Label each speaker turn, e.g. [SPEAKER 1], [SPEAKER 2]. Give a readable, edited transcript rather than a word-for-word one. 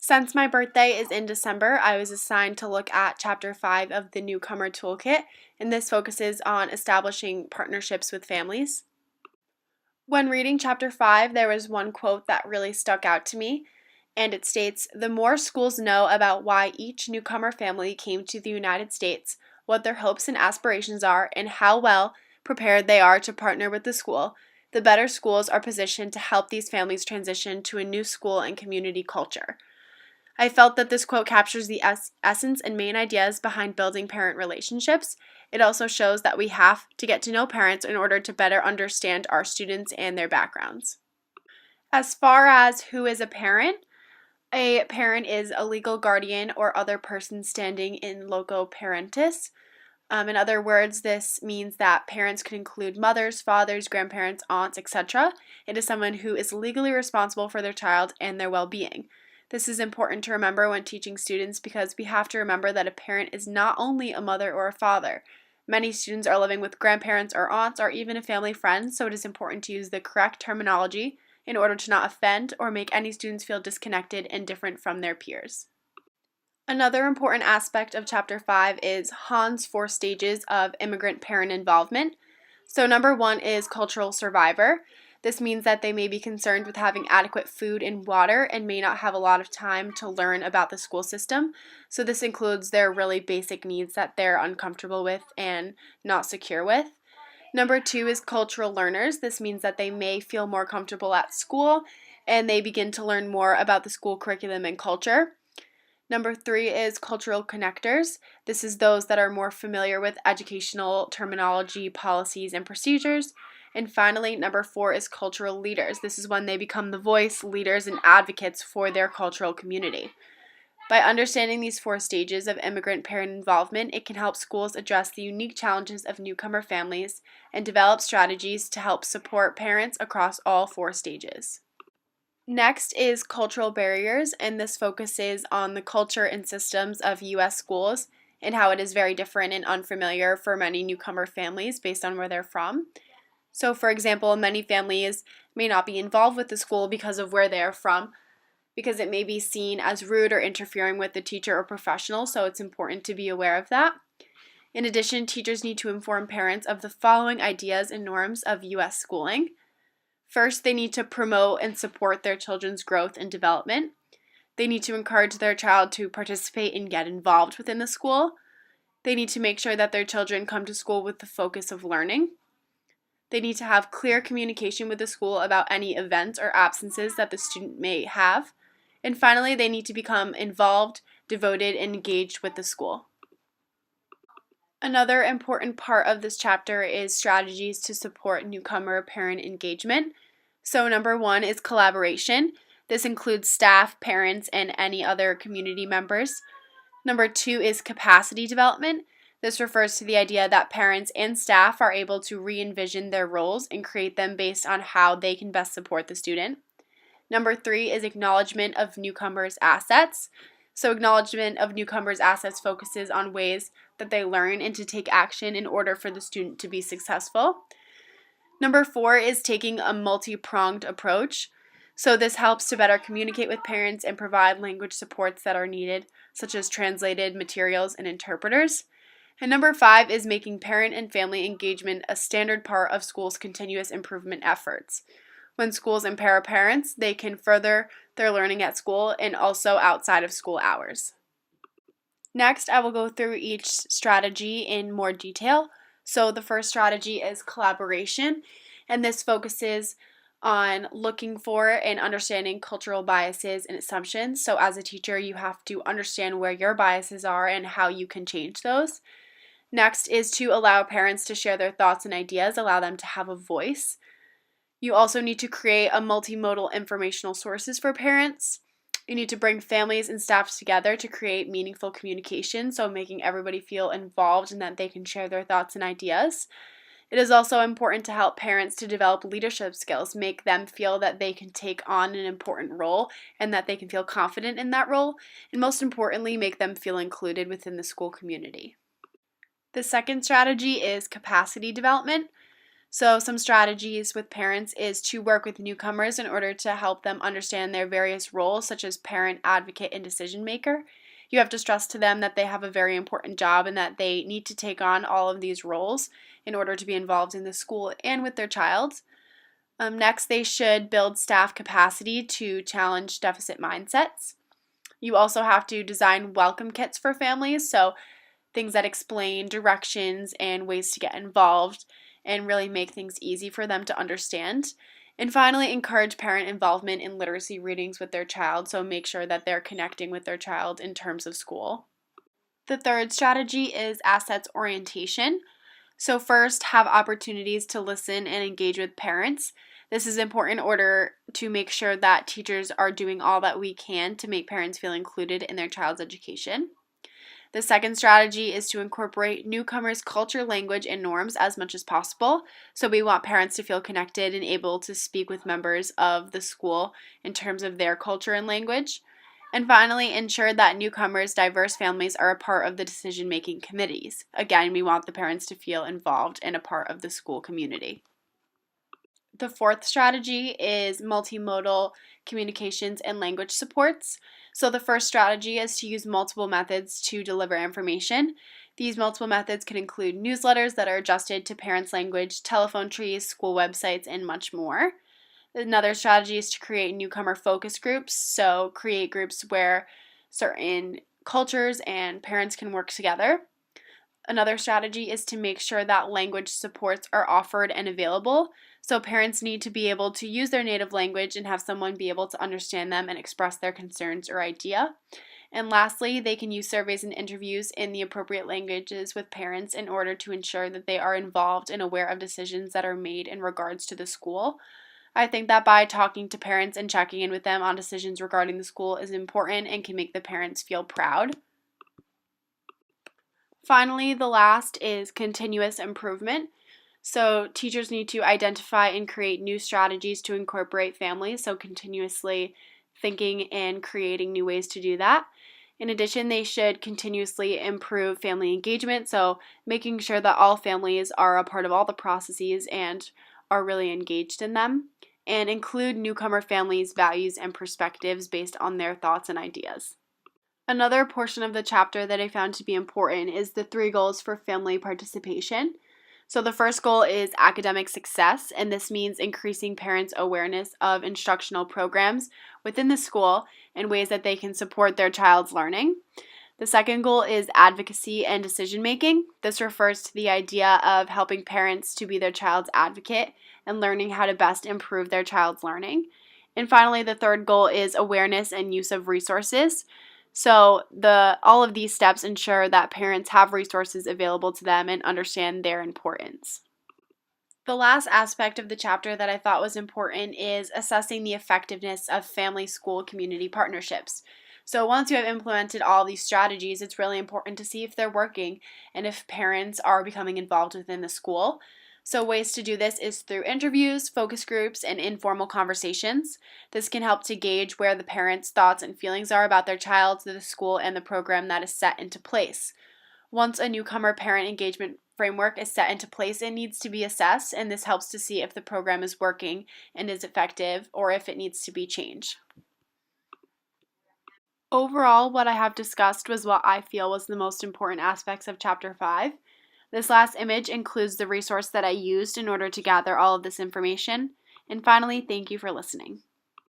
[SPEAKER 1] Since my birthday is in December, I was assigned to look at Chapter 5 of the Newcomer Toolkit, and this focuses on establishing partnerships with families. When reading Chapter 5, there was one quote that really stuck out to me, and it states, "The more schools know about why each newcomer family came to the United States, what their hopes and aspirations are, and how well prepared they are to partner with the school, the better schools are positioned to help these families transition to a new school and community culture." I felt that this quote captures the essence and main ideas behind building parent relationships. It also shows that we have to get to know parents in order to better understand our students and their backgrounds. As far as who is a parent is a legal guardian or other person standing in loco parentis. In other words, this means that parents could include mothers, fathers, grandparents, aunts, etc. It is someone who is legally responsible for their child and their well-being. This is important to remember when teaching students because we have to remember that a parent is not only a mother or a father. Many students are living with grandparents or aunts or even a family friend, so it is important to use the correct terminology in order to not offend or make any students feel disconnected and different from their peers. Another important aspect of Chapter 5 is Han's 4 stages of immigrant parent involvement. So number 1 is cultural survivor. This means that they may be concerned with having adequate food and water and may not have a lot of time to learn about the school system. So this includes their really basic needs that they're uncomfortable with and not secure with. Number 2 is cultural learners. This means that they may feel more comfortable at school and they begin to learn more about the school curriculum and culture. Number 3 is cultural connectors. This is those that are more familiar with educational terminology, policies, and procedures. And finally, number 4 is cultural leaders. This is when they become the voice, leaders, and advocates for their cultural community. By understanding these 4 stages of immigrant parent involvement, it can help schools address the unique challenges of newcomer families and develop strategies to help support parents across all 4 stages. Next is cultural barriers, and this focuses on the culture and systems of U.S. schools and how it is very different and unfamiliar for many newcomer families based on where they're from. So, for example, many families may not be involved with the school because of where they are from, because it may be seen as rude or interfering with the teacher or professional, so it's important to be aware of that. In addition, teachers need to inform parents of the following ideas and norms of U.S. schooling. First, they need to promote and support their children's growth and development. They need to encourage their child to participate and get involved within the school. They need to make sure that their children come to school with the focus of learning. They need to have clear communication with the school about any events or absences that the student may have. And finally, they need to become involved, devoted, and engaged with the school. Another important part of this chapter is strategies to support newcomer parent engagement. So number 1 is collaboration. This includes staff, parents, and any other community members. Number 2 is capacity development. This refers to the idea that parents and staff are able to re-envision their roles and create them based on how they can best support the student. Number 3 is acknowledgement of newcomers' assets. So acknowledgement of newcomers' assets focuses on ways that they learn and to take action in order for the student to be successful. Number 4 is taking a multi-pronged approach. So this helps to better communicate with parents and provide language supports that are needed, such as translated materials and interpreters. And number 5 is making parent and family engagement a standard part of schools' continuous improvement efforts. When schools empower parents, they can further their learning at school and also outside of school hours. Next, I will go through each strategy in more detail. So the first strategy is collaboration, and this focuses on looking for and understanding cultural biases and assumptions. So as a teacher, you have to understand where your biases are and how you can change those. Next is to allow parents to share their thoughts and ideas, allow them to have a voice. You also need to create a multimodal informational sources for parents. You need to bring families and staff together to create meaningful communication, so making everybody feel involved and that they can share their thoughts and ideas. It is also important to help parents to develop leadership skills, make them feel that they can take on an important role and that they can feel confident in that role, and most importantly, make them feel included within the school community. The second strategy is capacity development. So, some strategies with parents is to work with newcomers in order to help them understand their various roles, such as parent, advocate, and decision maker. You have to stress to them that they have a very important job and that they need to take on all of these roles in order to be involved in the school and with their child. Next, they should build staff capacity to challenge deficit mindsets. You also have to design welcome kits for families, so things that explain directions and ways to get involved and really make things easy for them to understand. And finally, encourage parent involvement in literacy readings with their child, so make sure that they're connecting with their child in terms of school. The third strategy is assets orientation. So, first, have opportunities to listen and engage with parents. This is important in order to make sure that teachers are doing all that we can to make parents feel included in their child's education. The second strategy is to incorporate newcomers' culture, language, and norms as much as possible. So we want parents to feel connected and able to speak with members of the school in terms of their culture and language. And finally, ensure that newcomers' diverse families are a part of the decision-making committees. Again, we want the parents to feel involved and a part of the school community. The fourth strategy is multimodal communications and language supports. So the first strategy is to use multiple methods to deliver information. These multiple methods can include newsletters that are adjusted to parents' language, telephone trees, school websites, and much more. Another strategy is to create newcomer focus groups. So create groups where certain cultures and parents can work together. Another strategy is to make sure that language supports are offered and available. So parents need to be able to use their native language and have someone be able to understand them and express their concerns or idea. And lastly, they can use surveys and interviews in the appropriate languages with parents in order to ensure that they are involved and aware of decisions that are made in regards to the school. I think that by talking to parents and checking in with them on decisions regarding the school is important and can make the parents feel proud. Finally, the last is continuous improvement. So teachers need to identify and create new strategies to incorporate families, so continuously thinking and creating new ways to do that. In addition, they should continuously improve family engagement, so making sure that all families are a part of all the processes and are really engaged in them, and include newcomer families' values and perspectives based on their thoughts and ideas. Another portion of the chapter that I found to be important is the 3 goals for family participation. So the first goal is academic success, and this means increasing parents' awareness of instructional programs within the school and ways that they can support their child's learning. The second goal is advocacy and decision making. This refers to the idea of helping parents to be their child's advocate and learning how to best improve their child's learning. And finally, the third goal is awareness and use of resources. So all of these steps ensure that parents have resources available to them and understand their importance. The last aspect of the chapter that I thought was important is assessing the effectiveness of family-school community partnerships. So once you have implemented all these strategies, it's really important to see if they're working and if parents are becoming involved within the school. So ways to do this is through interviews, focus groups, and informal conversations. This can help to gauge where the parents' thoughts and feelings are about their child, the school, and the program that is set into place. Once a newcomer parent engagement framework is set into place, it needs to be assessed, and this helps to see if the program is working and is effective or if it needs to be changed. Overall, what I have discussed was what I feel was the most important aspects of Chapter 5. This last image includes the resource that I used in order to gather all of this information. And finally, thank you for listening.